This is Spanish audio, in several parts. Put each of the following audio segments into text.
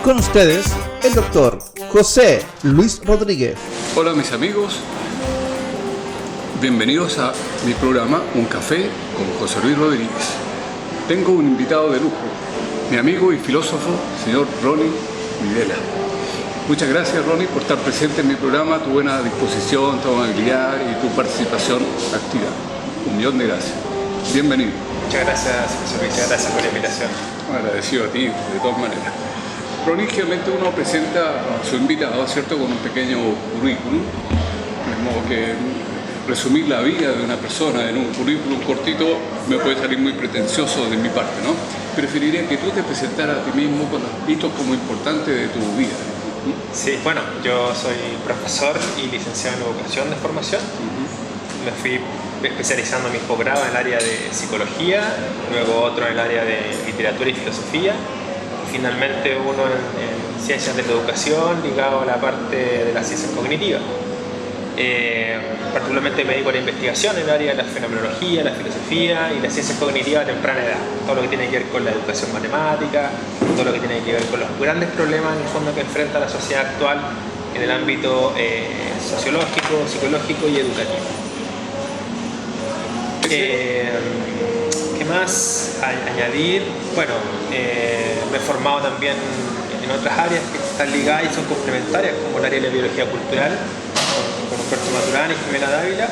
Con ustedes, el doctor José Luis Rodríguez. Hola mis amigos, bienvenidos a mi programa Un Café con José Luis Rodríguez. Tengo un invitado de lujo, mi amigo y filósofo, señor Ronnie Videla. Muchas gracias, Ronnie, por estar presente en mi programa, tu buena disposición, tu amabilidad y tu participación activa. Un millón de gracias. Bienvenido. Muchas gracias, José Luis, gracias por la invitación. Agradecido a ti, de todas maneras. Ronnie, generalmente uno presenta a su invitado, ¿cierto?, con un pequeño currículum, de modo que resumir la vida de una persona en un currículum cortito me puede salir muy pretencioso de mi parte, ¿no? Preferiría que tú te presentaras a ti mismo con los hitos como importantes de tu vida. Sí, bueno, yo soy profesor y licenciado en educación de formación. Me fui especializando en mis posgrados en el área de psicología, luego otro en el área de literatura y filosofía, y finalmente uno en ciencias de la educación ligado a la parte de las ciencias cognitivas. Particularmente me dedico a la investigación en el área de la fenomenología, la filosofía y las ciencias cognitivas a temprana edad. Todo lo que tiene que ver con la educación matemática, todo lo que tiene que ver con los grandes problemas en el fondo que enfrenta la sociedad actual en el ámbito sociológico, psicológico y educativo. ¿Qué más añadir? Bueno, me he formado también en otras áreas que están ligadas y son complementarias, como el área de la biología cultural, con Humberto Maturana y Jimena Dávila,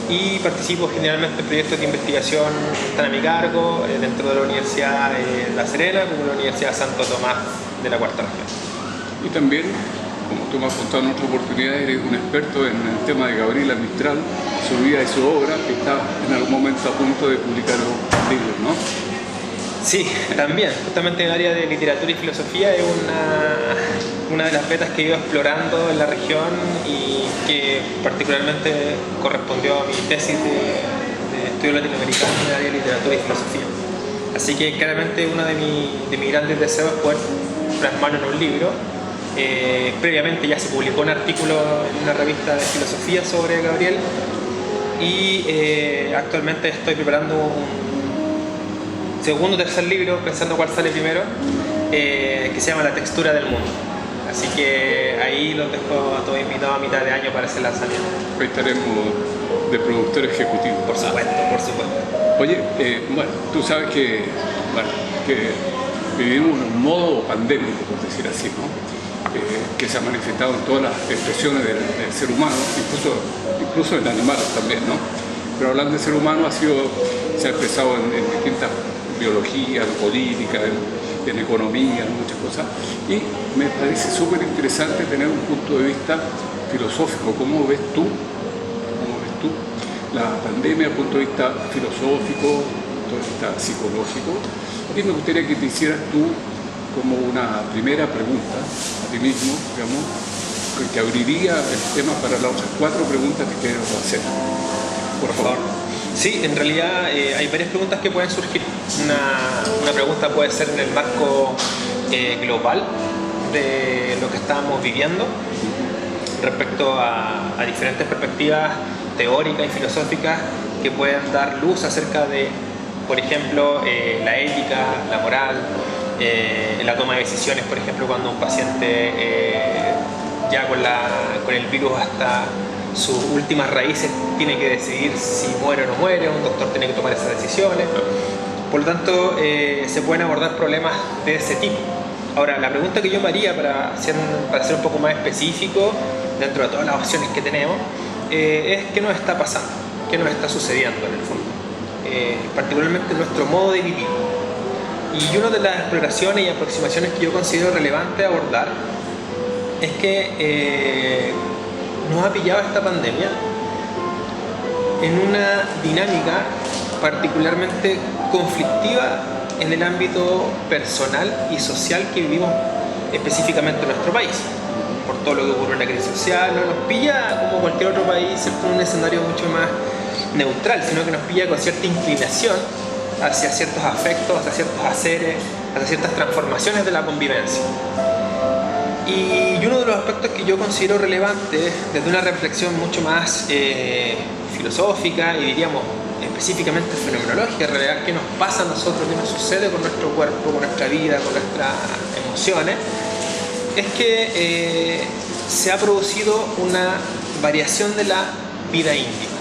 y participo generalmente en proyectos de investigación que están a mi cargo dentro de la Universidad de La Serena, como la Universidad Santo Tomás de la Cuarta Región. Y también, como tú me has contado en otra oportunidad, eres un experto en el tema de Gabriela Mistral, su vida y su obra, que está en algún momento a punto de publicar un libro, ¿no? Sí, también, justamente en el área de literatura y filosofía es una de las vetas que he ido explorando en la región y que particularmente correspondió a mi tesis de estudio latinoamericano en el área de literatura y filosofía. Así que claramente uno de mis grandes deseos es poder plasmarlo en un libro. Previamente ya se publicó un artículo en una revista de filosofía sobre Gabriel y actualmente estoy preparando un segundo o tercer libro, pensando cuál sale primero, que se llama La textura del mundo. Así que ahí los dejo a todos invitados a mitad de año para ese lanzamiento. Hoy estaremos de productor ejecutivo. Por supuesto, por supuesto. Oye, bueno, tú sabes que vivimos en un modo pandémico, por decir así, ¿no? Que se ha manifestado en todas las expresiones del ser humano, incluso en animales también, ¿no? Pero hablando del ser humano se ha expresado en distintas biologías, en política, en economía, en muchas cosas, y me parece súper interesante tener un punto de vista filosófico. ¿Cómo ves tú la pandemia desde el punto de vista filosófico, desde el punto de vista psicológico? Y me gustaría que te hicieras tú como una primera pregunta a ti mismo, digamos, que abriría el tema para las otras 4 preguntas que quiero hacer. Por favor. Sí, en realidad hay varias preguntas que pueden surgir. Una pregunta puede ser en el marco global de lo que estamos viviendo respecto a diferentes perspectivas teóricas y filosóficas que pueden dar luz acerca de, por ejemplo, la ética, la moral, la toma de decisiones, por ejemplo, cuando un paciente ya con el virus hasta sus últimas raíces tiene que decidir si muere o no muere, un doctor tiene que tomar esas decisiones. Por lo tanto, se pueden abordar problemas de ese tipo. Ahora, la pregunta que yo me haría para ser un poco más específico dentro de todas las opciones que tenemos es qué nos está pasando, qué nos está sucediendo en el fondo, particularmente nuestro modo de vivir. Y una de las exploraciones y aproximaciones que yo considero relevante abordar es que nos ha pillado esta pandemia en una dinámica particularmente conflictiva en el ámbito personal y social que vivimos específicamente en nuestro país. Por todo lo que ocurre en la crisis social, no nos pilla como cualquier otro país, ¿cierto?, en un escenario mucho más neutral, sino que nos pilla con cierta inclinación hacia ciertos afectos, hacia ciertos haceres, hacia ciertas transformaciones de la convivencia. Y uno de los aspectos que yo considero relevante desde una reflexión mucho más filosófica y diríamos específicamente fenomenológica, en realidad qué nos pasa a nosotros, qué nos sucede con nuestro cuerpo, con nuestra vida, con nuestras emociones, es que se ha producido una variación de la vida íntima.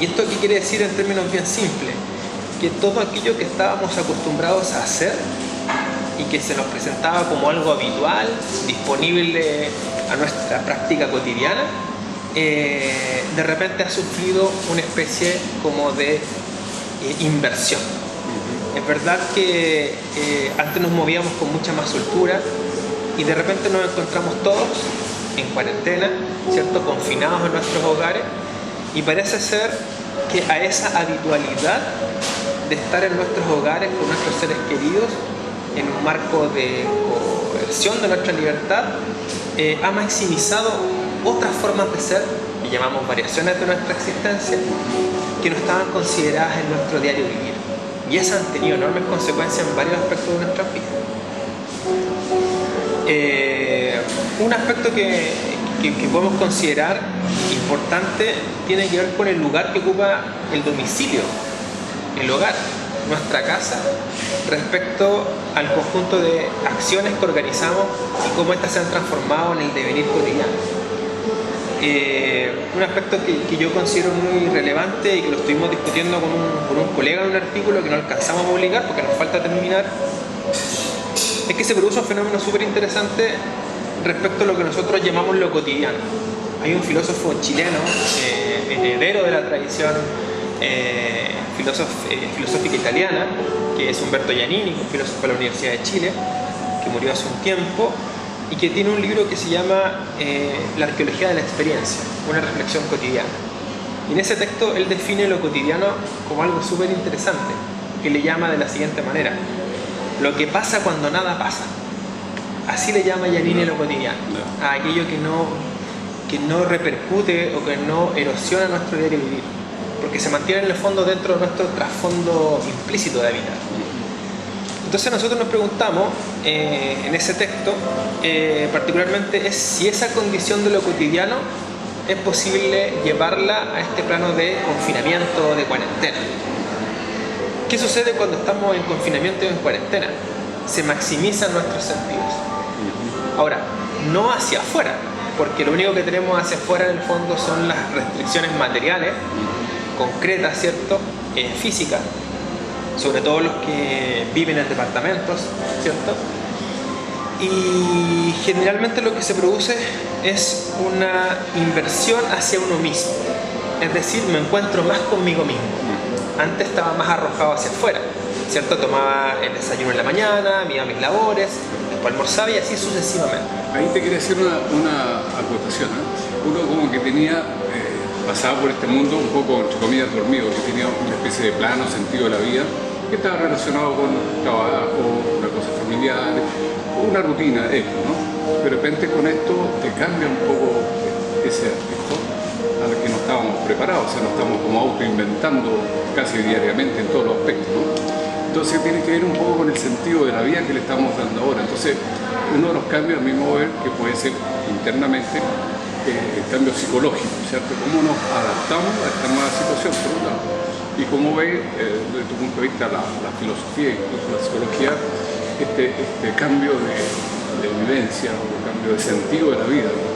¿Y esto qué quiere decir en términos bien simples? Que todo aquello que estábamos acostumbrados a hacer y que se nos presentaba como algo habitual, disponible a nuestra práctica cotidiana, de repente ha sufrido una especie como de inversión. Es verdad que antes nos movíamos con mucha más soltura y de repente nos encontramos todos en cuarentena, ¿cierto? Confinados en nuestros hogares, y parece ser que a esa habitualidad de estar en nuestros hogares con nuestros seres queridos en un marco de coerción de nuestra libertad ha maximizado otras formas de ser, que llamamos variaciones de nuestra existencia, que no estaban consideradas en nuestro diario vivir. Y esas han tenido enormes consecuencias en varios aspectos de nuestras vidas. Un aspecto que podemos considerar importante tiene que ver con el lugar que ocupa el domicilio, el hogar, nuestra casa, respecto al conjunto de acciones que organizamos y cómo éstas se han transformado en el devenir cotidiano. Un aspecto que yo considero muy relevante y que lo estuvimos discutiendo con un colega en un artículo que no alcanzamos a publicar porque nos falta terminar, es que se produce un fenómeno súper interesante respecto a lo que nosotros llamamos lo cotidiano. Hay un filósofo chileno, heredero de la tradición filosófica italiana, que es Umberto Giannini, un filósofo de la Universidad de Chile, que murió hace un tiempo, y que tiene un libro que se llama La arqueología de la experiencia, una reflexión cotidiana. Y en ese texto él define lo cotidiano como algo súper interesante, que le llama de la siguiente manera: lo que pasa cuando nada pasa. Así le llama Giannini lo cotidiano, a aquello que no repercute o que no erosiona nuestro diario vivir, porque se mantiene en el fondo dentro de nuestro trasfondo implícito de habitar. Entonces nosotros nos preguntamos en ese texto particularmente es si esa condición de lo cotidiano es posible llevarla a este plano de confinamiento, de cuarentena. ¿Qué sucede cuando estamos en confinamiento y en cuarentena? Se maximizan nuestros sentidos. Ahora, no hacia afuera, porque lo único que tenemos hacia afuera en el fondo son las restricciones materiales, concretas, ¿cierto? Físicas, sobre todo los que viven en departamentos, ¿cierto? Y generalmente lo que se produce es una inversión hacia uno mismo, es decir, me encuentro más conmigo mismo. Antes estaba más arrojado hacia afuera, ¿cierto? Tomaba el desayuno en la mañana, me iba a mis labores, después almorzaba y así sucesivamente. Ahí te quería hacer una acotación, ¿eh? Uno como que tenía, pasaba por este mundo un poco, entre comillas, dormido, que tenía una especie de plano, sentido de la vida, que estaba relacionado con trabajo, una cosa familiar, una rutina, ¿no? Pero de repente con esto te cambia un poco ese aspecto al que no estábamos preparados, o sea, nos estamos como autoinventando casi diariamente en todos los aspectos, ¿no? Entonces tiene que ver un poco con el sentido de la vida que le estamos dando ahora. Entonces, uno de los cambios, a mi modo de ver, que puede ser internamente, el cambio psicológico, ¿cierto? Cómo nos adaptamos a esta nueva situación, por un lado. Y cómo ve, desde tu punto de vista, la filosofía, incluso la psicología, este cambio de vivencia o cambio de sentido de la vida, ¿no?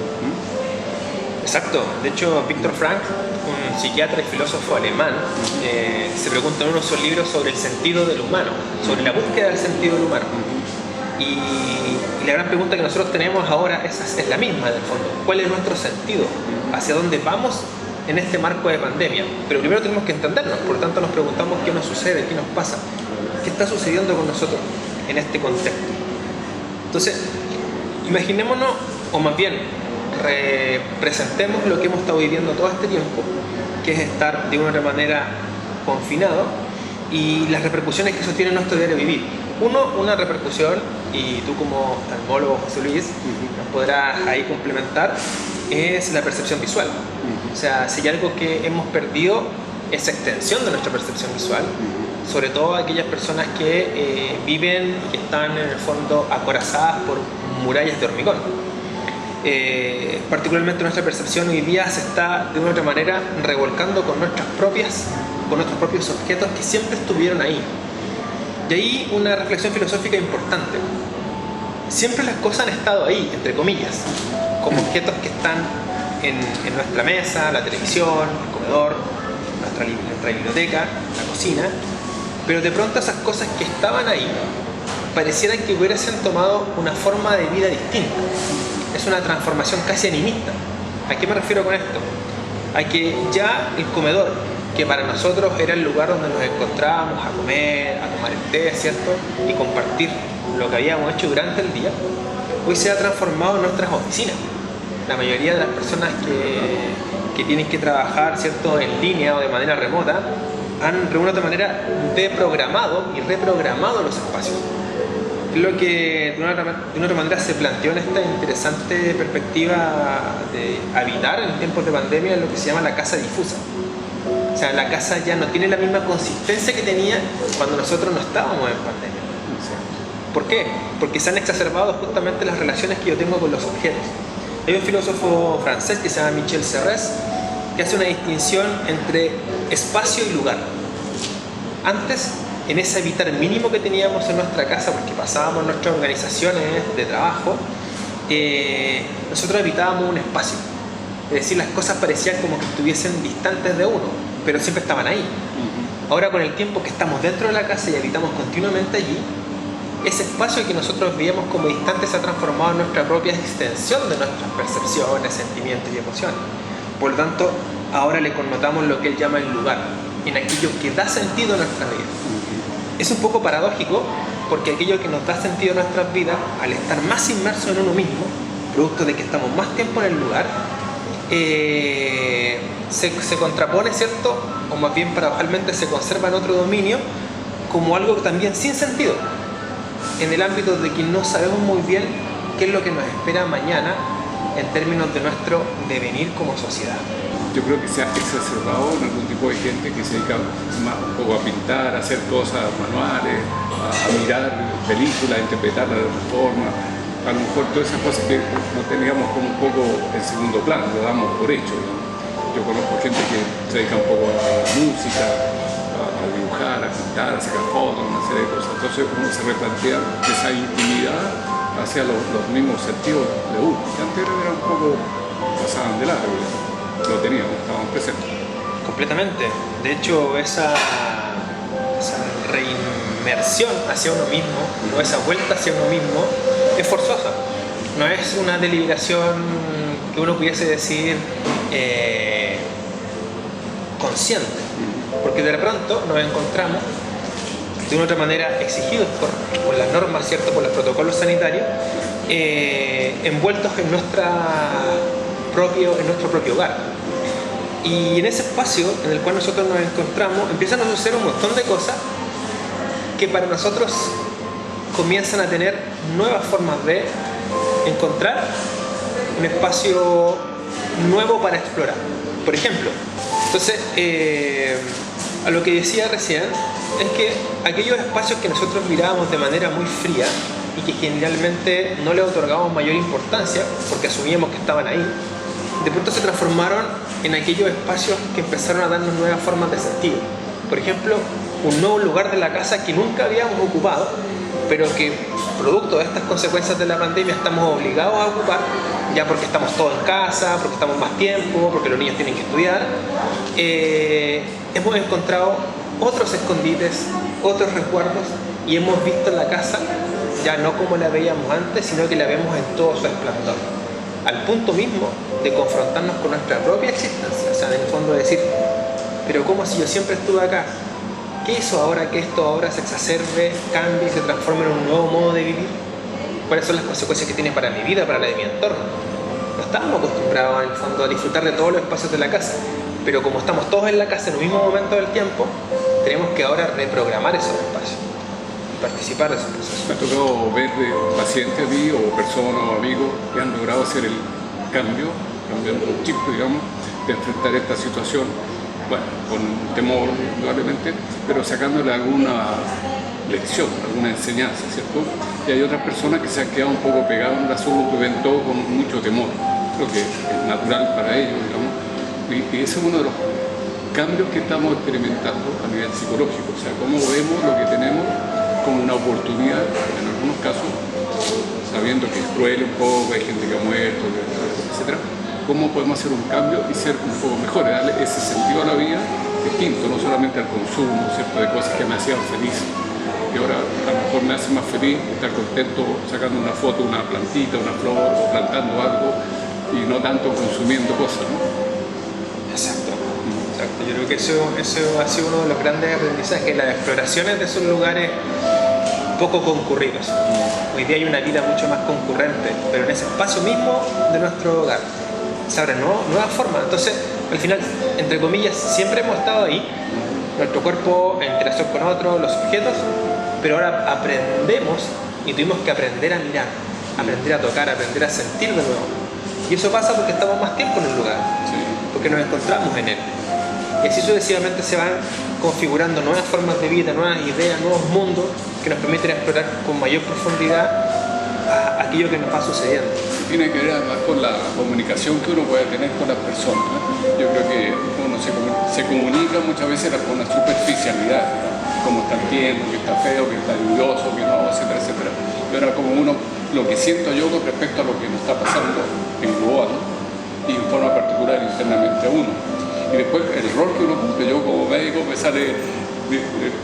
Exacto. De hecho, Viktor Frankl, un psiquiatra y filósofo alemán, se pregunta en uno de sus libros sobre el sentido del humano, sobre la búsqueda del sentido del humano. Y la gran pregunta que nosotros tenemos ahora es la misma, en el fondo. ¿Cuál es nuestro sentido? ¿Hacia dónde vamos en este marco de pandemia? Pero primero tenemos que entendernos, por lo tanto nos preguntamos qué nos sucede, qué nos pasa, qué está sucediendo con nosotros en este contexto. Entonces, imaginémonos, o más bien, representemos lo que hemos estado viviendo todo este tiempo, que es estar de una u otra manera confinado, y las repercusiones que eso tiene en nuestro diario vivir. Una repercusión, y tú como oftalmólogo, José Luis, nos podrás ahí complementar, es la percepción visual. O sea, si hay algo que hemos perdido, esa extensión de nuestra percepción visual, sobre todo aquellas personas que viven y que están en el fondo acorazadas por murallas de hormigón. Particularmente nuestra percepción hoy día se está de una u otra manera revolcando con nuestros propios objetos que siempre estuvieron ahí. Y ahí una reflexión filosófica importante. siempre las cosas han estado ahí, entre comillas, como objetos que están en nuestra mesa, la televisión, el comedor, nuestra biblioteca, la cocina, pero de pronto esas cosas que estaban ahí pareciera que hubiesen tomado una forma de vida distinta. Es una transformación casi animista. ¿A qué me refiero con esto? A que ya el comedor, que para nosotros era el lugar donde nos encontrábamos a comer, a tomar el té, ¿cierto? Y compartir lo que habíamos hecho durante el día, hoy se ha transformado en nuestras oficinas. La mayoría de las personas que tienen que trabajar, ¿cierto?, en línea o de manera remota, han de una otra manera deprogramado y reprogramado los espacios. Lo que de una otra manera se planteó en esta interesante perspectiva de habitar en tiempos de pandemia es lo que se llama la casa difusa. O sea, la casa ya no tiene la misma consistencia que tenía cuando nosotros no estábamos en pandemia. ¿Por qué? Porque se han exacerbado justamente las relaciones que yo tengo con los objetos. Hay un filósofo francés que se llama Michel Serres que hace una distinción entre espacio y lugar. Antes, en ese habitar mínimo que teníamos en nuestra casa, porque pasábamos nuestras organizaciones de trabajo, nosotros habitábamos un espacio. Es decir, las cosas parecían como que estuviesen distantes de uno, pero siempre estaban ahí. Ahora, con el tiempo que estamos dentro de la casa y habitamos continuamente allí, ese espacio que nosotros veíamos como distante se ha transformado en nuestra propia extensión de nuestras percepciones, sentimientos y emociones. Por lo tanto, ahora le connotamos lo que él llama el lugar, en aquello que da sentido a nuestra vida. Es un poco paradójico, porque aquello que nos da sentido a nuestras vidas, al estar más inmerso en uno mismo, producto de que estamos más tiempo en el lugar, se contrapone, ¿cierto? O más bien paradojalmente se conserva en otro dominio como algo también sin sentido, en el ámbito de que no sabemos muy bien qué es lo que nos espera mañana en términos de nuestro devenir como sociedad. Yo creo que se ha exacerbado en algún tipo de gente que se dedica más un poco a pintar, a hacer cosas manuales, a mirar películas, a interpretarlas de otra forma. A lo mejor todas esas cosas que no teníamos como un poco en segundo plano, lo damos por hecho, ¿no? Yo conozco gente que se dedica un poco a la música, a dibujar, a pintar, a sacar fotos, una serie de cosas. Entonces uno se replantea esa intimidad hacia los mismos sentidos de uno. Que antes era un poco, pasaban de largo, lo teníamos, estábamos presentes. Completamente. De hecho, esa reinmersión hacia uno mismo, o esa vuelta hacia uno mismo, es forzosa. No es una deliberación que uno pudiese decir consciente, porque de pronto nos encontramos de una otra manera exigidos por las normas, ¿cierto?, por los protocolos sanitarios, envueltos en nuestro propio hogar. Y en ese espacio en el cual nosotros nos encontramos empiezan a suceder un montón de cosas que para nosotros comienzan a tener nuevas formas de encontrar un espacio nuevo para explorar. Por ejemplo, entonces, a lo que decía recién, es que aquellos espacios que nosotros mirábamos de manera muy fría y que generalmente no le otorgábamos mayor importancia porque asumíamos que estaban ahí, de pronto se transformaron en aquellos espacios que empezaron a darnos nuevas formas de sentido. Por ejemplo, un nuevo lugar de la casa que nunca habíamos ocupado, pero que producto de estas consecuencias de la pandemia estamos obligados a ocupar, ya porque estamos todos en casa, porque estamos más tiempo, porque los niños tienen que estudiar. Hemos encontrado otros escondites, otros resguardos, y hemos visto la casa ya no como la veíamos antes, sino que la vemos en todo su esplendor, al punto mismo de confrontarnos con nuestra propia existencia. O sea, en el fondo decir, pero ¿cómo si yo siempre estuve acá? ¿Qué hizo ahora que esto ahora se exacerbe, cambie y se transforme en un nuevo modo de vivir? ¿Cuáles son las consecuencias que tiene para mi vida, para la de mi entorno? No estábamos acostumbrados en el fondo a disfrutar de todos los espacios de la casa, pero como estamos todos en la casa en el mismo momento del tiempo, tenemos que ahora reprogramar esos espacios y participar de esos procesos. Me ha tocado ver pacientes a mí, o personas o amigos que han logrado hacer el cambio, cambiando un chip, digamos, de enfrentar esta situación, bueno, con temor probablemente, pero sacándole alguna lección, alguna enseñanza, ¿cierto? Y hay otras personas que se han quedado un poco pegadas en el asunto y ven todo con mucho temor. Creo que es natural para ellos, digamos, y ese es uno de los cambios que estamos experimentando a nivel psicológico. O sea, cómo vemos lo que tenemos como una oportunidad, en algunos casos, sabiendo que es cruel un poco, hay gente que ha muerto, etcétera, cómo podemos hacer un cambio y ser un poco mejores, darle ese sentido a la vida distinto, no solamente al consumo, ¿cierto?, de cosas que me hacían feliz. Y ahora a lo mejor me hace más feliz estar contento sacando una foto, una plantita, una flor o plantando algo y no tanto consumiendo cosas, ¿no? Exacto. Exacto. Yo creo que eso ha sido uno de los grandes aprendizajes, las exploraciones de esos lugares poco concurridos. Hoy día hay una vida mucho más concurrente, pero en ese espacio mismo de nuestro hogar se abren nuevas formas. Entonces, al final, entre comillas, siempre hemos estado ahí, nuestro cuerpo en interacción con otros, los objetos, pero ahora aprendemos y tuvimos que aprender a mirar, aprender a tocar, aprender a sentir de nuevo. Y eso pasa porque estamos más tiempo en un lugar, porque nos encontramos en él. Y así sucesivamente se van configurando nuevas formas de vida, nuevas ideas, nuevos mundos que nos permiten explorar con mayor profundidad aquello que nos va sucediendo. Tiene que ver además con la comunicación que uno puede tener con las personas, ¿no? Yo creo que uno se comunica muchas veces con una superficialidad, ¿no? Como está el tiempo, que está feo, que está lluvioso, que no, etcétera, etcétera. Pero como uno, lo que siento yo con respecto a lo que nos está pasando en global, ¿no? Y en forma particular internamente a uno. Y después el rol que uno cumple, yo como médico me sale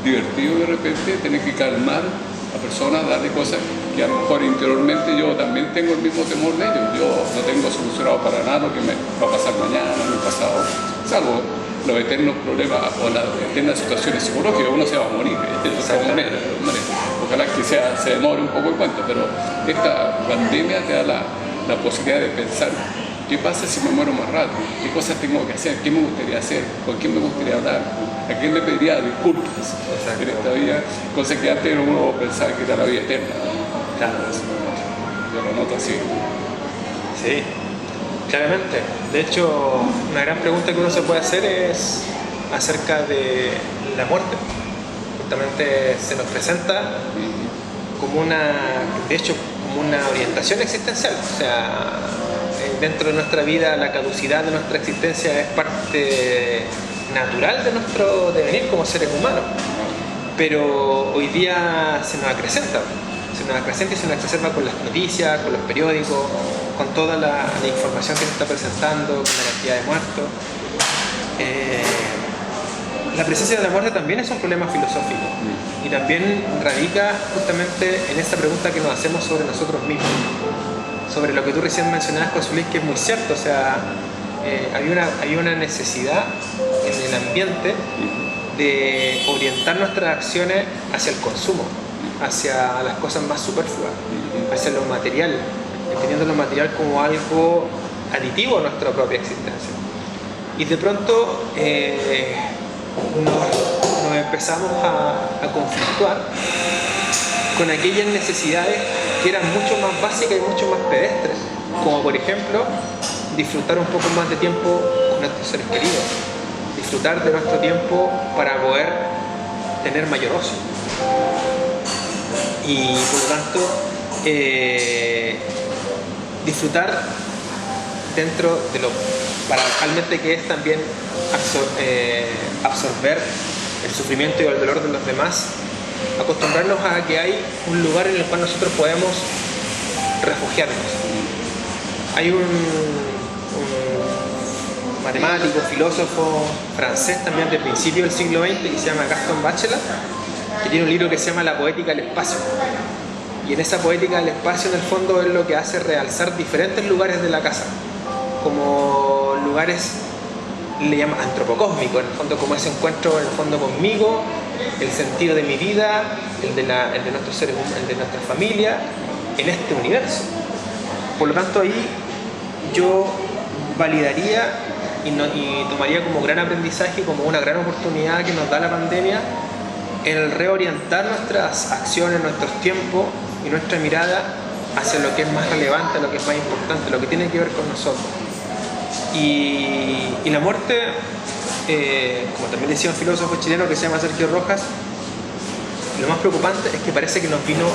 divertido de repente tener que calmar a personas, darle cosas que a lo mejor interiormente yo también tengo el mismo temor de ellos. Yo no tengo solucionado para nada lo que me va a pasar mañana, mi pasado, salvo los eternos problemas o las eternas situaciones psicológicas. Uno se va a morir de esa manera. Ojalá que se demore un poco el cuento, pero esta pandemia te da la posibilidad de pensar qué pasa si me muero más rato, qué cosas tengo que hacer, qué me gustaría hacer, con quién me gustaría hablar, a quién le pediría disculpas en esta vida, cosas que antes uno pensaba que era la vida eterna. Claro. Yo lo noto así. Sí, claramente. De hecho, una gran pregunta que uno se puede hacer es acerca de la muerte. Justamente se nos presenta como como una orientación existencial. O sea, dentro de nuestra vida, la caducidad de nuestra existencia es parte natural de nuestro devenir como seres humanos. Pero hoy día se nos acrecenta y se nos exacerba con las noticias, con los periódicos, con toda la información que se está presentando, con la cantidad de muertos. La presencia de la muerte también es un problema filosófico y también radica justamente en esta pregunta que nos hacemos sobre nosotros mismos, sobre lo que tú recién mencionabas, José Luis, que es muy cierto. O sea, hay una necesidad en el ambiente de orientar nuestras acciones hacia el consumo, hacia las cosas más superfluas, hacia lo material, entendiendo lo material como algo aditivo a nuestra propia existencia. Y de pronto nos empezamos a conflictuar con aquellas necesidades que eran mucho más básicas y mucho más pedestres, como por ejemplo disfrutar un poco más de tiempo con nuestros seres queridos, disfrutar de nuestro tiempo para poder tener mayor ocio y por lo tanto disfrutar dentro de lo paradojalmente que es también absorber el sufrimiento y el dolor de los demás, acostumbrarnos a que hay un lugar en el cual nosotros podemos refugiarnos. Hay un matemático, filósofo francés también del principio del siglo XX que se llama Gaston Bachelard, que tiene un libro que se llama La poética del espacio. Y en esa poética del espacio, en el fondo, es lo que hace realzar diferentes lugares de la casa, como lugares, le llama antropocósmicos, en el fondo, como ese encuentro en el fondo conmigo, el sentido de mi vida, el de nuestros seres humanos, el de nuestra familia, en este universo. Por lo tanto, ahí yo validaría y tomaría como gran aprendizaje, como una gran oportunidad que nos da la pandemia, el reorientar nuestras acciones, nuestros tiempos y nuestra mirada hacia lo que es más relevante, lo que es más importante, lo que tiene que ver con nosotros. Y la muerte, como también decía un filósofo chileno que se llama Sergio Rojas, lo más preocupante es que parece que nos vino,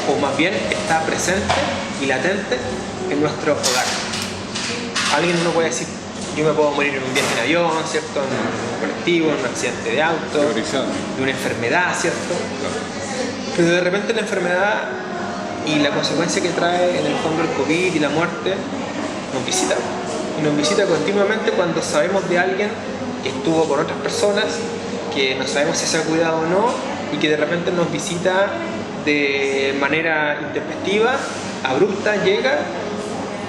o más bien está presente y latente en nuestro hogar. Alguien uno puede decir, yo me puedo morir en un viaje en avión, ¿cierto? En un colectivo, en un accidente de auto, de una enfermedad, ¿cierto? Pero de repente la enfermedad y la consecuencia que trae en el fondo el COVID y la muerte nos visita. Y nos visita continuamente cuando sabemos de alguien que estuvo con otras personas, que no sabemos si se ha cuidado o no, y que de repente nos visita de manera intempestiva, abrupta, llega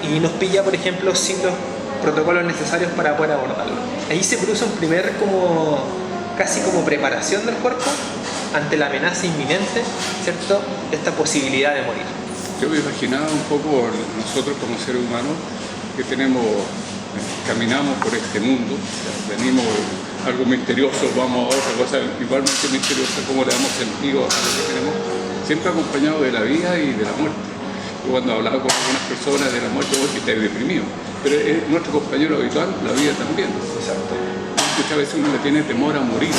y nos pilla, por ejemplo, sin los protocolos necesarios para poder abordarlo. Ahí se produce un primer casi como preparación del cuerpo ante la amenaza inminente, ¿cierto?, de esta posibilidad de morir. Yo me imaginaba un poco nosotros como seres humanos que caminamos por este mundo, venimos algo misterioso, vamos a otra cosa igualmente misteriosa, como le damos sentido a lo que tenemos, siempre acompañado de la vida y de la muerte. Yo cuando hablaba con algunas personas de la muerte, vos que estás deprimido, pero es nuestro compañero habitual, la vida también. Exacto. Muchas veces uno le tiene temor a morir,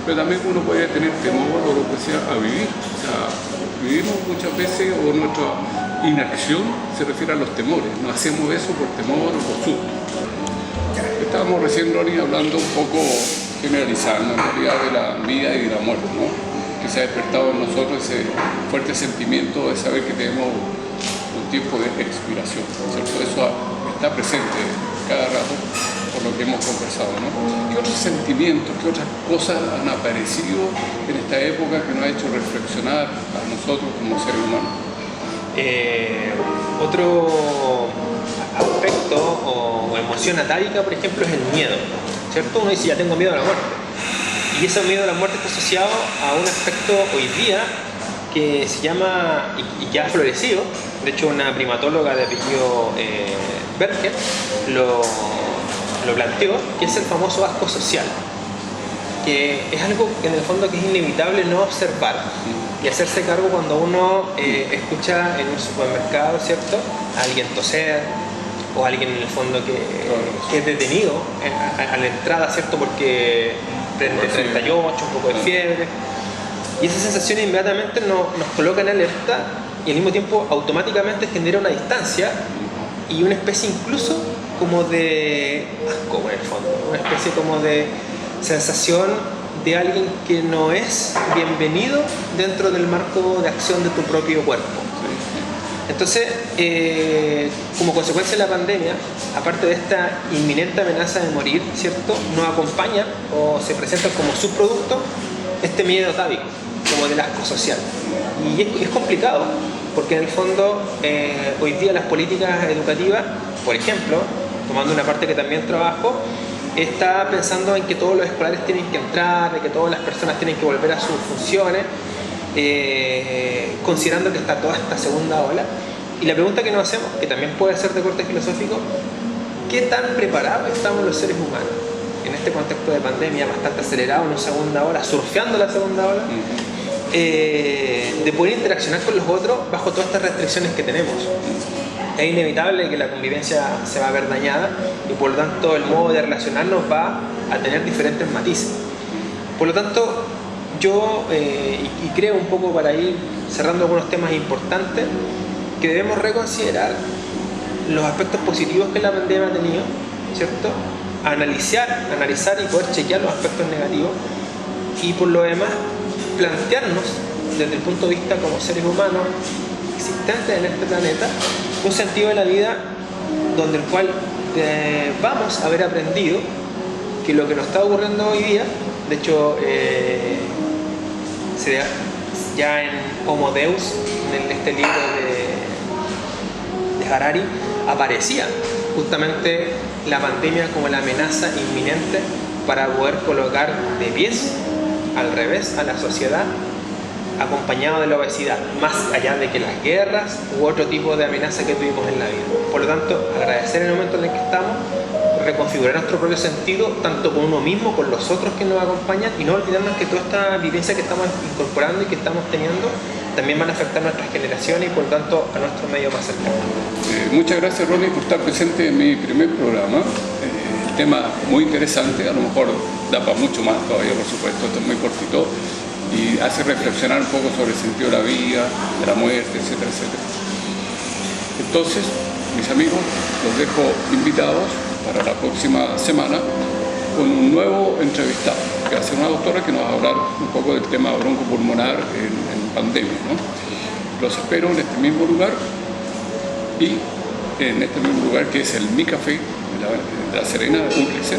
pero también uno puede tener temor o lo que sea a vivir. O sea, vivimos muchas veces o nuestra inacción se refiere a los temores, no hacemos eso por temor o por susto. Estábamos recién, Ronnie, hablando un poco, generalizando en realidad de la vida y de la muerte, ¿no? Que se ha despertado en nosotros ese fuerte sentimiento de saber que tenemos un tiempo de expiración, ¿cierto? Eso está presente cada rato por lo que hemos conversado, ¿no? ¿Qué otros sentimientos, qué otras cosas han aparecido en esta época que nos ha hecho reflexionar a nosotros como seres humanos? Otro aspecto o emoción atávica, por ejemplo, es el miedo, ¿cierto? Uno dice, ya tengo miedo a la muerte. Y ese miedo a la muerte está asociado a un aspecto hoy día que se llama, y ya ha florecido, de hecho una primatóloga de apellido Berger lo planteó, que es el famoso asco social, que es algo que en el fondo que es inevitable no observar y hacerse cargo cuando uno escucha en un supermercado, ¿cierto?, a alguien toser o alguien en el fondo que es detenido a la entrada, ¿cierto?, porque prende 38, un poco de fiebre, y esa sensación inmediatamente nos coloca en alerta y al mismo tiempo automáticamente genera una distancia y una especie incluso como de asco en el fondo, una especie como de sensación de alguien que no es bienvenido dentro del marco de acción de tu propio cuerpo. Entonces, como consecuencia de la pandemia, aparte de esta inminente amenaza de morir, ¿cierto?, nos acompaña o se presenta como subproducto este miedo atávico, como del asco social. Y es complicado, porque en el fondo hoy día las políticas educativas, por ejemplo, tomando una parte que también trabajo, está pensando en que todos los escolares tienen que entrar, de que todas las personas tienen que volver a sus funciones, considerando que está toda esta segunda ola. Y la pregunta que nos hacemos, que también puede ser de corte filosófico, ¿qué tan preparados estamos los seres humanos en este contexto de pandemia bastante acelerado, en una segunda ola, surfeando la segunda ola, de poder interaccionar con los otros bajo todas estas restricciones que tenemos? Es inevitable que la convivencia se va a ver dañada y por lo tanto el modo de relacionarnos va a tener diferentes matices. Por lo tanto, yo y creo un poco, para ir cerrando algunos temas importantes, que debemos reconsiderar los aspectos positivos que la pandemia ha tenido, ¿cierto?, analizar y poder chequear los aspectos negativos, y por lo demás plantearnos desde el punto de vista como seres humanos existentes en este planeta un sentido de la vida donde el cual vamos a haber aprendido que lo que nos está ocurriendo hoy día, de hecho ya en Homo Deus, en este libro de Harari, aparecía justamente la pandemia como la amenaza inminente para poder colocar de pies al revés a la sociedad, acompañado de la obesidad, más allá de que las guerras u otro tipo de amenaza que tuvimos en la vida. Por lo tanto, agradecer el momento en el que estamos, reconfigurar nuestro propio sentido, tanto con uno mismo, con los otros que nos acompañan, y no olvidarnos que toda esta vivencia que estamos incorporando y que estamos teniendo también van a afectar a nuestras generaciones y por tanto a nuestro medio más cercano. Muchas gracias, Ronnie, por estar presente en mi primer programa. El tema muy interesante, a lo mejor da para mucho más todavía, por supuesto, esto es muy cortito y hace reflexionar un poco sobre el sentido de la vida, de la muerte, etcétera, etcétera. Entonces, mis amigos, los dejo invitados para la próxima semana con un nuevo entrevistado, que va a ser una doctora que nos va a hablar un poco del tema broncopulmonar en pandemia, ¿no? Los espero en este mismo lugar y en este mismo lugar que es el Mi Café de La Serena, de Uclicen,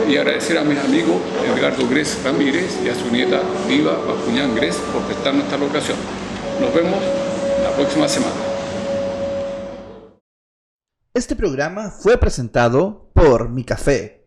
y agradecer a mis amigos Edgardo Gres Ramírez y a su nieta Diva Bascuñán Gres por prestarnos esta locación. Nos vemos la próxima semana. Este programa fue presentado por Mi Café.